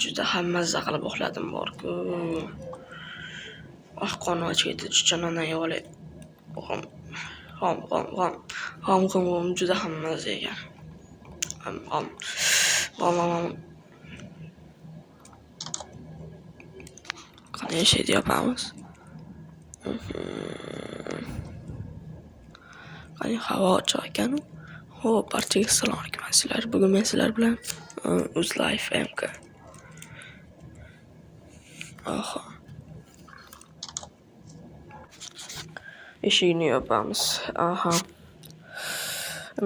Juda ham mazza qilib uxladim bor-ku. Qonim ochaydi, chichonani olay. G'am juda ham mazza ekan. Qani yashaydi yopamiz. Qani havo ochiq ekan. Xo'p, barchaga assalomu alaykum. Bugun men sizlar bilan UzLife MK. Eshikni yopamiz.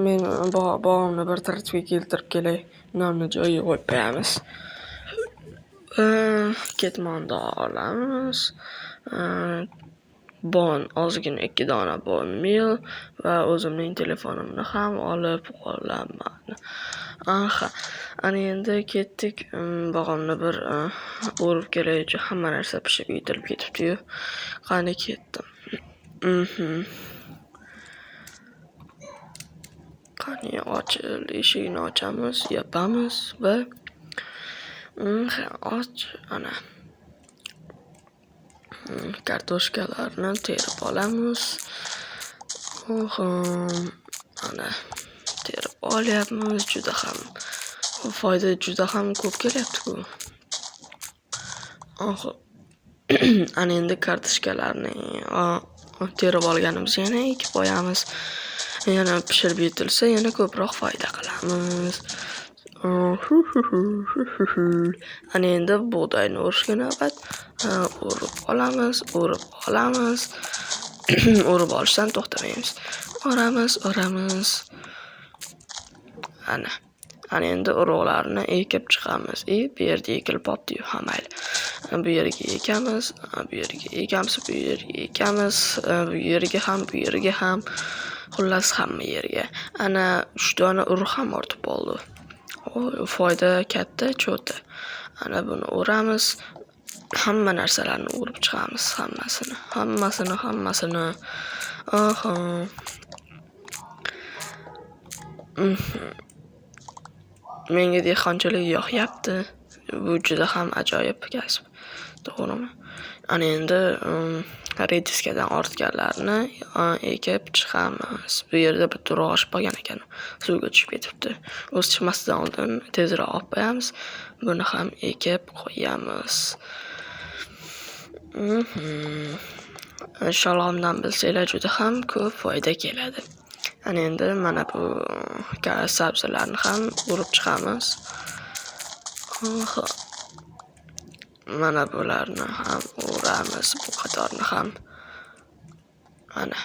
Men bog'imni bir tartibga keltirib kelay. Nonni joyiga qo'yib qo'yamiz. Ketmonni olamiz. Ozgina 2 dona bon mil va o'zimning telefonimni ham olib qolaman. Ana endi ketdik. Bog'imni bir o'rib kelay. Hamma narsa pishib yetilib ketibdi-yu. Qani ketdim. Qani eshikni ochamiz, yopamiz va ana kartoshkalarni terib olamiz. Ana terib olyapmiz. Foyda juda ham ko'p kelyapti-ku. Ana endi kartoshkalarni terib olganimiz yana ekib qo'yamiz. Yana pishirib yetilsa yana ko'proq foyda qilamiz. Ana endi bug'doyni o'rishga navbat. O'rib olamiz. O'rib olishdan to'xtamaymiz. O'ramiz. Ana endi urug'larni ekib chiqamiz. Bu yerda ekilib qolibdi-yu, mayli. Bu yerga ekamiz, bu yerga ham, xullas hamma yerga. Ana 3 dona urug' ham ortib qoldi. Foyda katta, cho'ta. Ana buni o'ramiz. Hamma narsalarni o'rib chiqamiz, hammasini. Menga dehqonchilik yoqyapti. Bu juda ham ajoyib kasb. To'g'rimi? Ana endi rediskadan ortganlarni ekib chiqamiz. Bu yerda bitta urug' oshib qolgan ekan. Suvga tushib ketibdi. O'zi chiqmasidan oldin tezroq olib qo'yamiz. Buni ham ekib qo'yamiz. Sholg'omdan bilsanglar juda ham ko'p foyda keladi. Ana endi mana bu sabzilarni ham urib chiqamiz. Mana bularni ham uramiz, bu qatorni ham. Ana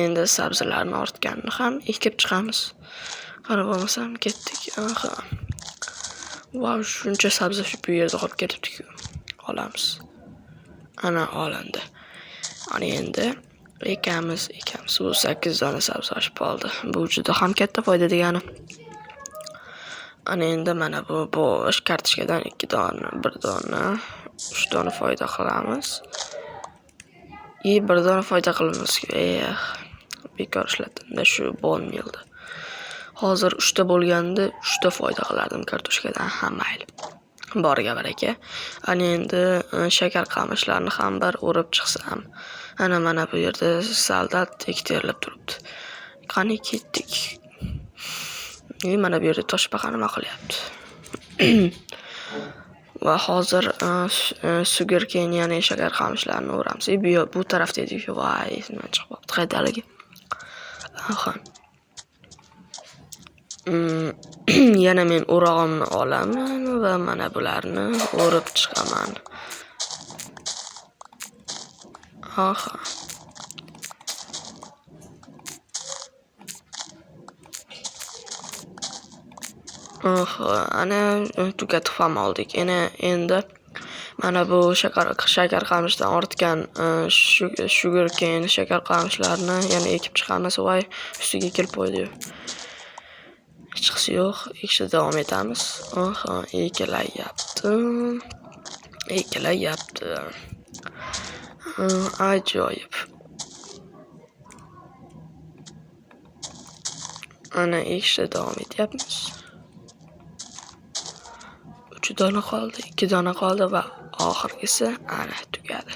endi sabzilarni ortganini ham ekib chiqamiz. Qarab olmasam ketdik. Shuncha sabzi bu yerda qolib ketibdi-ku. Olamiz. Ana olindi. Ana endi ekamiz. Bu 8 dona sabzi oshib qoldi. Bu juda ham katta foyda degani. Ana endi mana bu bo'sh kartoshkadan 2 dona, 1 dona, 3 dona foyda qilamiz. 1 dona foyda qilamiz-ku. Bekor ishladim-da shu bon milda. Hozir 3 ta bo'lganda 3 ta foyda qilardim kartoshkadan, mayli. Boriga baraka. Ana endi shakar qamishlarni ham bir o'rib chiqsam. Mana bu yerda saldat terilib turibdi. Qani ketdik. Mana bu yerda toshbaqa nima qilyapti? Va hozir sugar cane, ya'ni shakar qamishlarni o'ramiz. Bu tarafda edi-ku. Nima chiqib qoldi qaydaligi. Yana men o'rog'imni olaman va mana bularni o'rib chiqaman. Ana tugatib ham oldik. Endi mana bu shakar qamishdan ortgan sugar cane, shakar qamishlarni yana ekib chiqamiz. Ustiga kelib qo'ydi. Hech qisi yo'q, ekishda davom etamiz. Ekilayapti. Ajoyib. Ana ekishda davom etyapmiz. 3 dona qoldi, 2 dona qoldi va oxirgisi ana tugadi.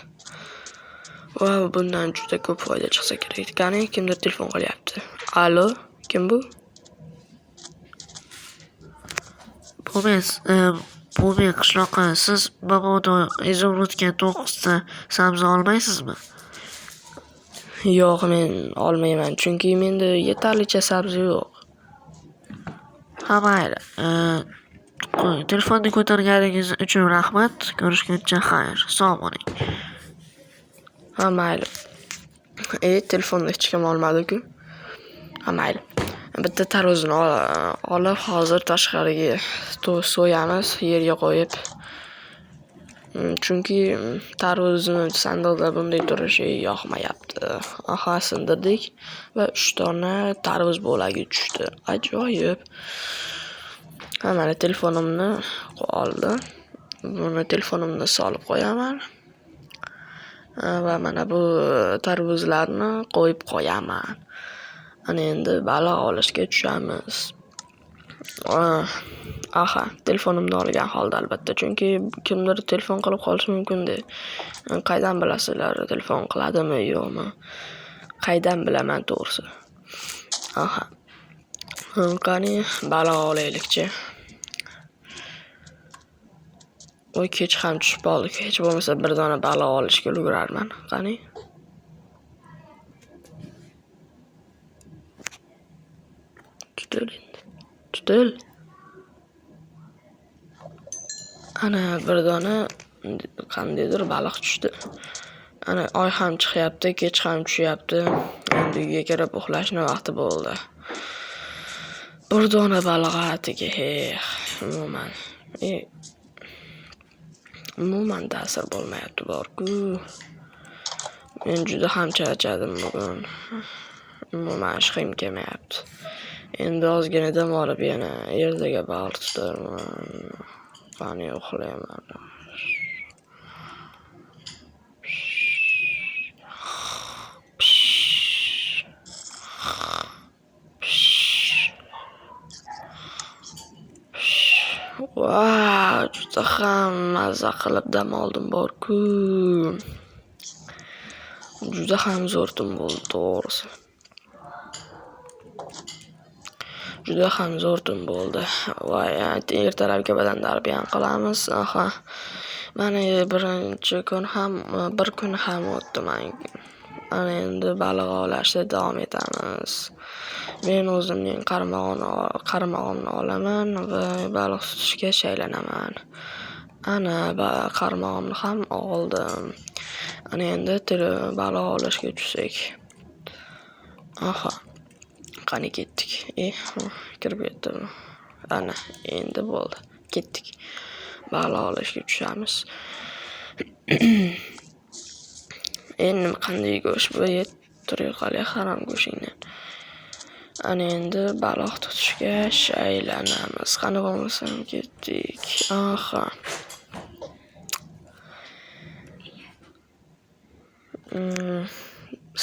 Va bundan juda ko'p foyda chiqsa kerak. Qani kimdir telefon qilyapti. Allo, kim bu? Bu men qishloqqa. Siz mabodo izumrudga 9 ta sabzi olmaysizmi? Yo'q, men olmayman, chunki menda yetarlicha sabzi yo'q. Ha, mayli. Telefonni ko'targaningiz uchun rahmat. Ko'rishguncha xayr. Sog' bo'ling. Ha, mayli. Telefonni hech kim olmadi-ku. Ha, mayli. Bitta tarvuzni olib hozir tashqariga so'yamiz, yerga qo'yib. Chunki tarvuzni sandiqda bunday turishi yoqmayapti. Aha, sindirdik va 3 dona tarvuz bo'lagi tushdi. Ajoyib. Ha, mana telefonimni oldim. Buni telefonimni solib qo'yaman. Va mana bu tarvuzlarni qo'yib qo'yaman. Ana endi baliq olishga tushamiz. Aha, telefonimni olgan holda albatta, chunki kimdir telefon qilib qolishi mumkin-da. Qaydan bilasizlar telefon qiladimi yo'qmi? Qaydan bilaman to'g'risi. Aha. Qani baliq olaylik-chi. Kech ham tushib qoldik. Hech bo'lmasa bir dona baliq olishga ulgurarman. Qani? Tutil. Ana bir dona qandaydir baliq tushdi. Ana oy ham chiqyapti, kech ham tushyapti. Endi uyga kirib uxlashning vaqti bo'ldi. Bir dona baliq atiga, umuman ta'sir bo'lmayapti bor-ku. Men juda ham charchadim bugun. Umuman ishqim kelmayapti. Endi ozgina dam olib yana ertaga baliq tutarman. Qani uxlayman. Juda ham mazza qilib dam oldim bor-ku. Juda ham zo'r tun bo'ldi to'g'risi. Juda ham zo'r tun bo'ldi. Voy, ertalabga badan tarbiyam qilamiz. Aha. Mana bir kun ham o'tdi. Ana endi baliq olashda davom etamiz. Men o'zimning qarmog'imni olaman va baliq tutishga shaylanaman. Ana qarmog'imni ham oldim. Ana endi baliq olishga tushsak. Aha. Qani ketdik. Kirib ketdim. Ana endi bo'ldi. Ketdik. Baliq olishga tushamiz. Endi qanday go'sht bu? Turqali harom go'shtingdan. Ana endi baliq tutishga shaylanamiz. Qani bo'lmasam ketdik. Aha.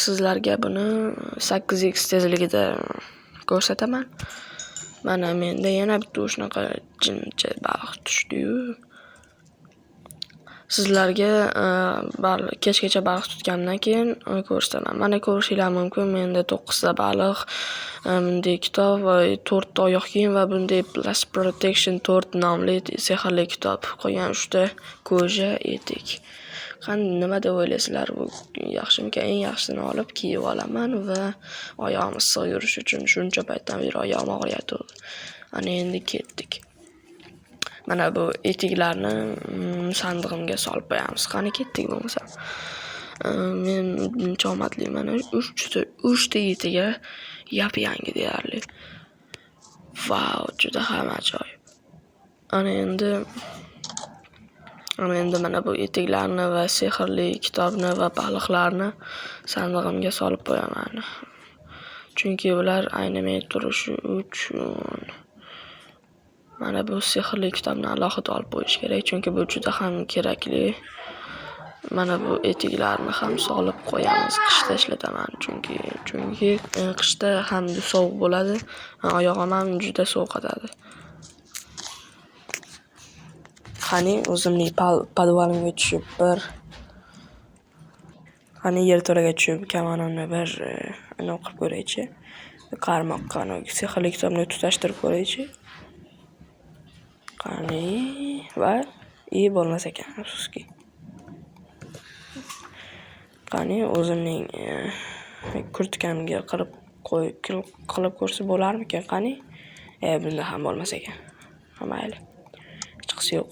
Sizlarga buni 8x tezligida ko'rsataman. Mana menda yana bitta shunaqa jincha baliq tushdi-yu. Sizlarga kechgacha baliq tutgandan keyin ko'rsataman. Mana ko'rishinglar mumkin, menda 9 ta baliq, bunday kitob va 4 ta oyoq kiyim va bunday Plus Protection 4 nomli sehrli kitob. Qolgan 3 ta koja, etik. Nima deb o'ylaysizlar? Bu yaxshimki, eng yaxshisini olib kiyib olaman va oyog'im issiq yurish uchun shuncha paytdan beri oyog'im og'riyapti. Ana endi ketdik. Mana bu etiklarni sandig'imga solib qo'yamiz. Qani ketdik bo'lmasa. Men buncha omadliman. 3 ta etiga yap-yangi deyarli. Vau, juda ham ajoyib. Ana endi mana bu etiklarni va sehrli kitobni va baliqlarni sandig'imga solib qo'yaman. Chunki ular aynamay turishi uchun. Mana bu sehrli kitobni alohida olib qo'yish kerak, chunki bu juda ham kerakli. Mana bu etiklarni ham solib qo'yamiz. Qishda ishlataman, chunki qishda ham sovuq bo'ladi, oyog'im ham juda sovqotadi. qani o'zimning podvalimga tushib qani yerto'laga tushib kamonimni bir nima qilib ko'raychi. Qarmoqqa sehrli kitobni tutashtirib ko'raychi. Qani va bo'lmas ekan, afsuski. Qani o'zimning kurtkamga qilib ko'rsa bo'larmikan qani? Bunda ham bo'lmas ekan. Mayli. Hech qisi yo'q.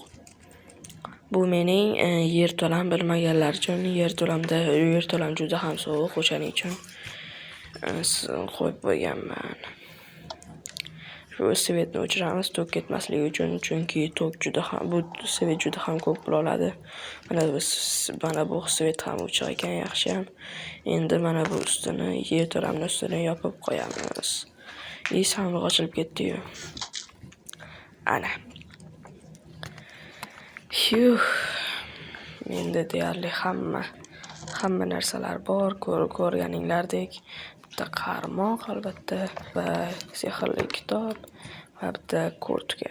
Bu mening yerto'lam bilmaganlar uchun yerto'lam juda ham sovuq, o'shaning uchun qo'yib qo'yganman. Shu svetni o'chiramiz tok ketmasligi uchun, chunki bu svet juda ham ko'p pul oladi. Mana bu svet ham o'chiq ekan, yaxshiyam. Endi mana bu yerto'lamni ustini yopib qo'yamiz. Sandiq ochilib ketdi-yu. Ana. Menda deyarli hamma narsalar bor, ko'rganinglardek. Bitta qarmoq albatta va sehrli kitob va bitta kurtka.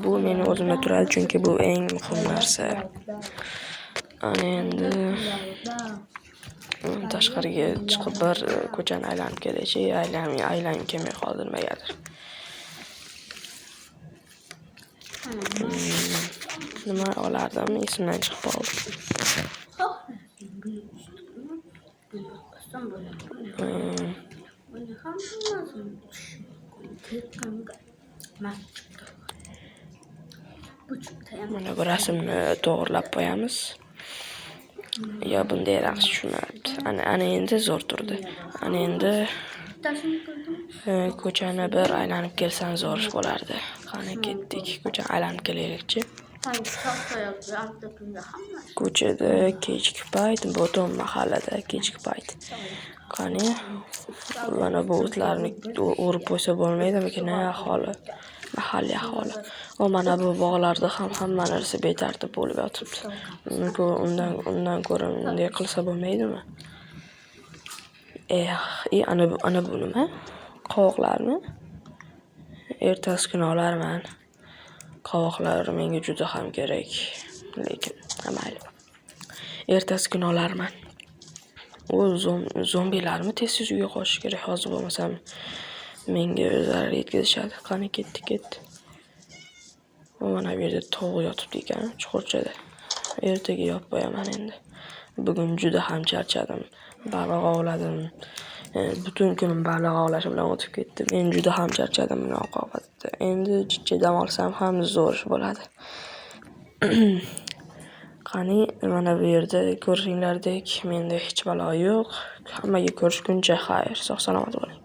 Bu meni o'zimda turadi, chunki bu eng muhim narsa. Endi tashqariga chiqib bir ko'chani aylanib kelaychi, aylanib kelmay qoldi nimagadir. Nima olardim, esimdan chiqib qoldi. Mana bu rasmni to'g'rilab qo'yamiz. Yo bundayroq tushunardi. Ana endi zo'r turdi. Ana endi ko'chani bir aylanib kelsam zo'r bo'lardi. Qani ketdik, ko'chani aylanib kelaylikchi. Ko'chada kechki payt, Bottom mahallada kechki payt. Qani mana bu o'tlarni o'rib qo'ysa bo'lmaydimikin, aholi, mahalliy aholi. Mana bu bog'larda ham hamma narsa betartib bo'lib yotibdi. Undan ko'ra bunday qilsa bo'lmaydimi? Ana bu nima? Qovoqlarmi? Ertasi kuni olarman. Qovoqlar menga juda ham kerak, lekin mayli. Ertasi kuni olarman. Zombilarmi tez uyga qochish kerak, hozir bo'lmasam menga zarar yetkazishadi. Qani ketdi. Mana bu yerda tovuq yotibdi ekan, chuqurchada. Ertaga yopib qo'yaman endi. Bugun juda ham charchadim. Baliq ovladim. Butun kunim baliq ovlash bilan o'tib ketdi. Men juda ham charchadim buni oqibatda. Endi jiddiy dam olsam ham zo'r bo'ladi. Qani mana bu yerda ko'ringlardek, menda hech balo yo'q. Hammaga ko'rishguncha xayr, sog' salomat bo'ling.